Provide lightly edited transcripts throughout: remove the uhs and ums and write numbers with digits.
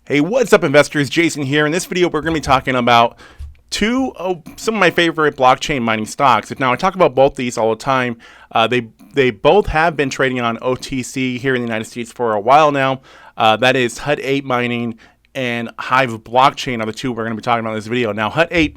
Hey, what's up, investors? Jason here. In this video, we're going to be talking about some of my favorite blockchain mining stocks. Now, I talk about both these all the time. They both have been trading on OTC here in the United States for a while now. That is HUD-8 mining and Hive Blockchain are the two we're going to be talking about in this video. Now, HUD-8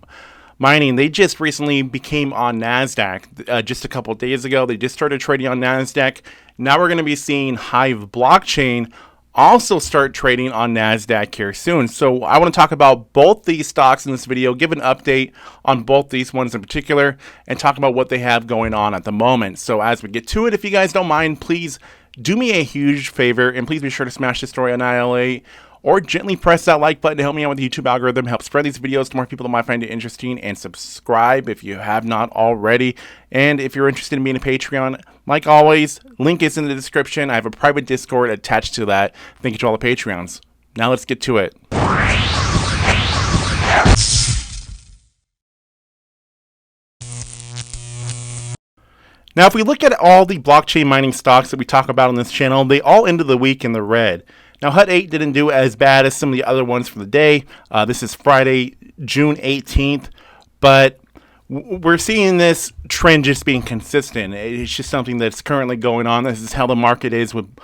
mining, they just recently became on Nasdaq just a couple of days ago. They just started trading on Nasdaq. Now we're going to be seeing Hive Blockchain also start trading on Nasdaq here soon. So I want to talk about both these stocks in this video, give an update on both these ones in particular, and talk about what they have going on at the moment. So as we get to it, if you guys don't mind, please do me a huge favor and please be sure to smash this story annihilate or gently press that like button to help me out with the YouTube algorithm, help spread these videos to more people that might find it interesting, and subscribe if you have not already. And if you're interested in being a Patreon, like always, link is in the description. I have a private Discord attached to that. Thank you to all the Patreons. Now let's get to it. Now, if we look at all the blockchain mining stocks that we talk about on this channel, they all ended the week in the red. Now, HUD-8 didn't do as bad as some of the other ones for the day. This is Friday, June 18th, but we're seeing this trend just being consistent. It's just something that's currently going on. This is how the market is with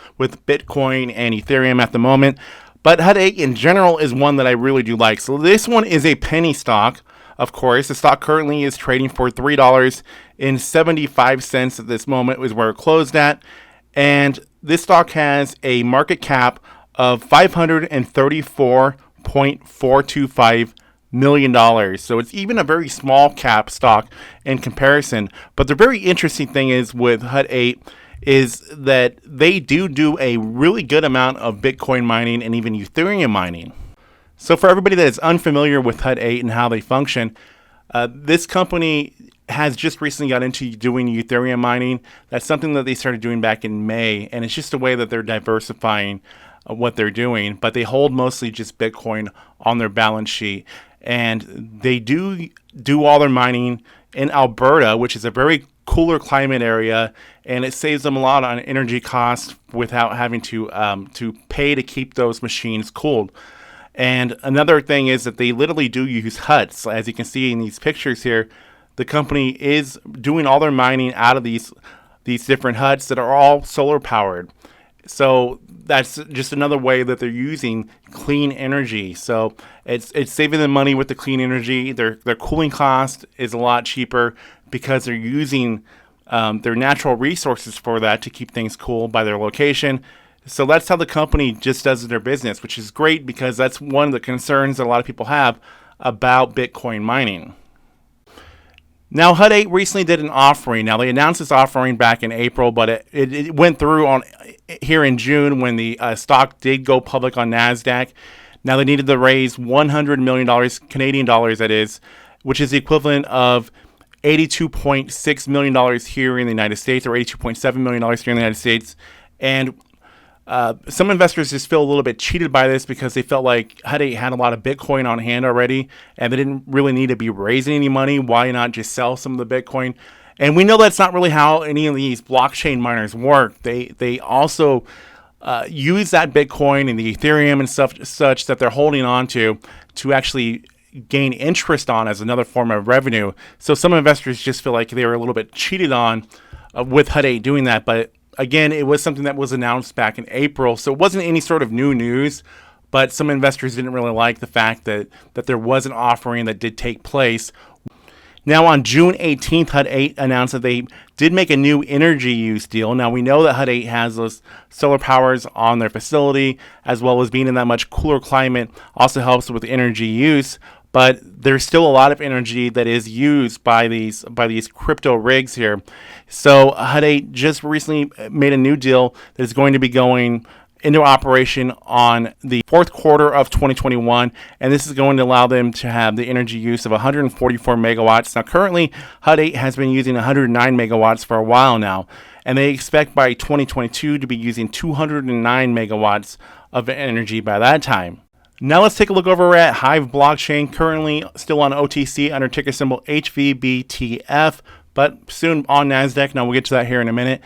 Bitcoin and Ethereum at the moment. But HUD-8 in general is one that I really do like. So this one is a penny stock, of course. The stock currently is trading for $3.75 at this moment, is where it closed at. And this stock has a market cap of $534.425 million. So it's even a very small cap stock in comparison. But the very interesting thing is with HUD-8 is that they do a really good amount of Bitcoin mining and even Ethereum mining. So for everybody that is unfamiliar with HUD-8 and how they function, this company has just recently got into doing Ethereum mining. That's something that they started doing back in May, and it's just a way that they're diversifying what they're doing, but they hold mostly just Bitcoin on their balance sheet. And they do all their mining in Alberta, which is a very cooler climate area, and it saves them a lot on energy costs without having to pay to keep those machines cooled. And another thing is that they literally do use huts. As you can see in these pictures here, the company is doing all their mining out of these different huts that are all solar powered. So that's just another way that they're using clean energy. So it's saving them money with the clean energy. Their cooling cost is a lot cheaper because they're using their natural resources for that to keep things cool by their location. So that's how the company just does their business, which is great because that's one of the concerns that a lot of people have about Bitcoin mining. Now, HUD-8 recently did an offering. Now, they announced this offering back in April, but it went through here in June when the stock did go public on Nasdaq. Now, they needed to raise $100 million, Canadian dollars that is, which is the equivalent of $82.6 million here in the United States, or $82.7 million here in the United States. And some investors just feel a little bit cheated by this because they felt like HUD-8 had a lot of Bitcoin on hand already and they didn't really need to be raising any money. Why not just sell some of the Bitcoin? And we know that's not really how any of these blockchain miners work. They also use that Bitcoin and the Ethereum and stuff such that they're holding on to actually gain interest on as another form of revenue. So some investors just feel like they were a little bit cheated on with HUD-8 doing that. But again, it was something that was announced back in April, so it wasn't any sort of new news, but some investors didn't really like the fact that there was an offering that did take place. Now, on June 18th, HUD-8 announced that they did make a new energy use deal. Now, we know that HUD-8 has those solar powers on their facility, as well as being in that much cooler climate also helps with energy use. But there's still a lot of energy that is used by these crypto rigs here. So HUD-8 just recently made a new deal that is going to be going into operation on the fourth quarter of 2021, and this is going to allow them to have the energy use of 144 megawatts. Now, currently, HUD-8 has been using 109 megawatts for a while now, and they expect by 2022 to be using 209 megawatts of energy by that time. Now let's take a look over at Hive Blockchain, currently still on OTC under ticker symbol HVBTF, but soon on Nasdaq. Now we'll get to that here in a minute.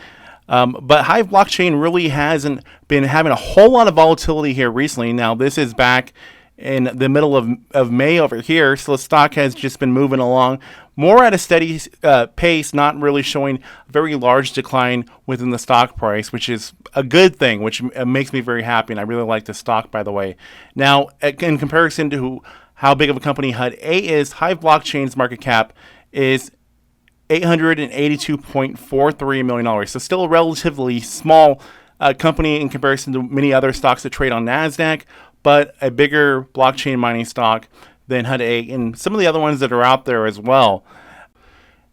But Hive Blockchain really hasn't been having a whole lot of volatility here recently. Now, this is back in the middle of May over here, so the stock has just been moving along more at a steady pace, not really showing a very large decline within the stock price, which is a good thing, which makes me very happy, and I really like this stock, by the way. Now, in comparison to how big of a company HUD-8 is, Hive Blockchain's market cap is $882.43 million, so still a relatively small company in comparison to many other stocks that trade on Nasdaq, but a bigger blockchain mining stock than HUD-8 and some of the other ones that are out there as well.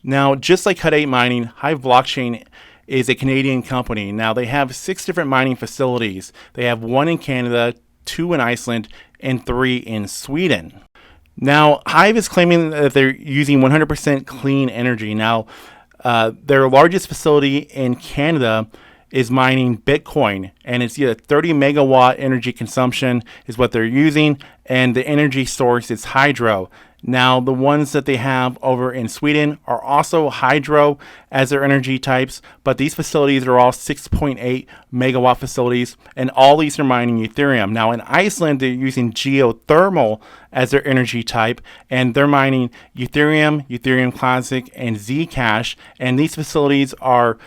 Now, just like HUD-8 mining, Hive Blockchain is a Canadian company. Now, they have 6 different mining facilities. They have 1 in Canada, 2 in Iceland, and 3 in Sweden. Now, Hive is claiming that they're using 100% clean energy. Now, their largest facility in Canada is mining Bitcoin, and it's 30 megawatt energy consumption is what they're using, and the energy source is hydro. Now, the ones that they have over in Sweden are also hydro as their energy types, but these facilities are all 6.8 megawatt facilities, and all these are mining Ethereum. Now, in Iceland, they're using geothermal as their energy type, and they're mining Ethereum, Ethereum Classic, and Zcash, and these facilities are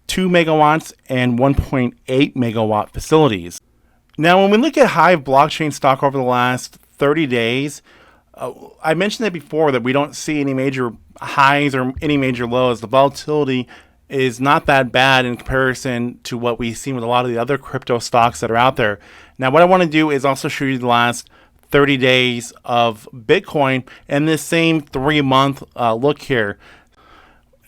2 megawatts and 1.8 megawatt facilities. Now, when we look at Hive Blockchain stock over the last 30 days, I mentioned it before that we don't see any major highs or any major lows. The volatility is not that bad in comparison to what we've seen with a lot of the other crypto stocks that are out there. Now, what I want to do is also show you the last 30 days of Bitcoin and this same 3-month look here.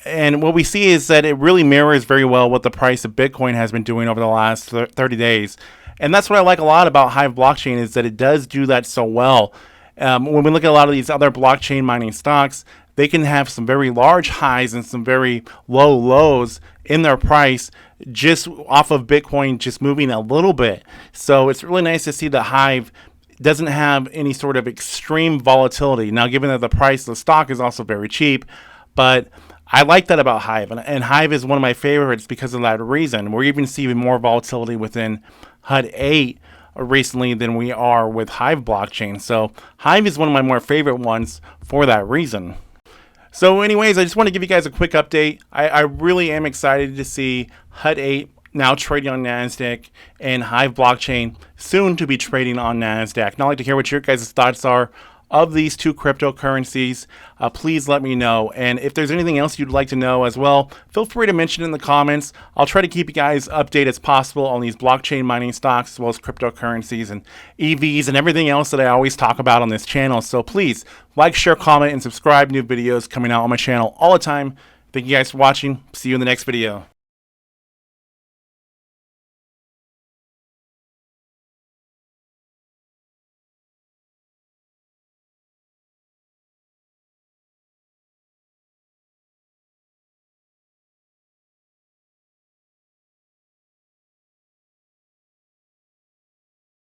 And what we see is that it really mirrors very well what the price of Bitcoin has been doing over the last 30 days. And that's what I like a lot about Hive Blockchain, is that it does do that so well. When we look at a lot of these other blockchain mining stocks, they can have some very large highs and some very low lows in their price just off of Bitcoin just moving a little bit. So it's really nice to see that Hive doesn't have any sort of extreme volatility. Now, given that the price of the stock is also very cheap, but I like that about Hive, and Hive is one of my favorites because of that reason. We're even seeing more volatility within HUD-8 recently than we are with Hive Blockchain. So Hive is one of my more favorite ones for that reason. So anyways, I just want to give you guys a quick update. I really am excited to see HUD-8 now trading on Nasdaq and Hive Blockchain soon to be trading on Nasdaq. And I'd like to hear what your guys' thoughts are of these two cryptocurrencies. Please let me know. And if there's anything else you'd like to know as well, feel free to mention it in the comments. I'll try to keep you guys updated as possible on these blockchain mining stocks, as well as cryptocurrencies and EVs and everything else that I always talk about on this channel. So please like, share, comment, and subscribe. New videos coming out on my channel all the time. Thank you guys for watching. See you in the next video.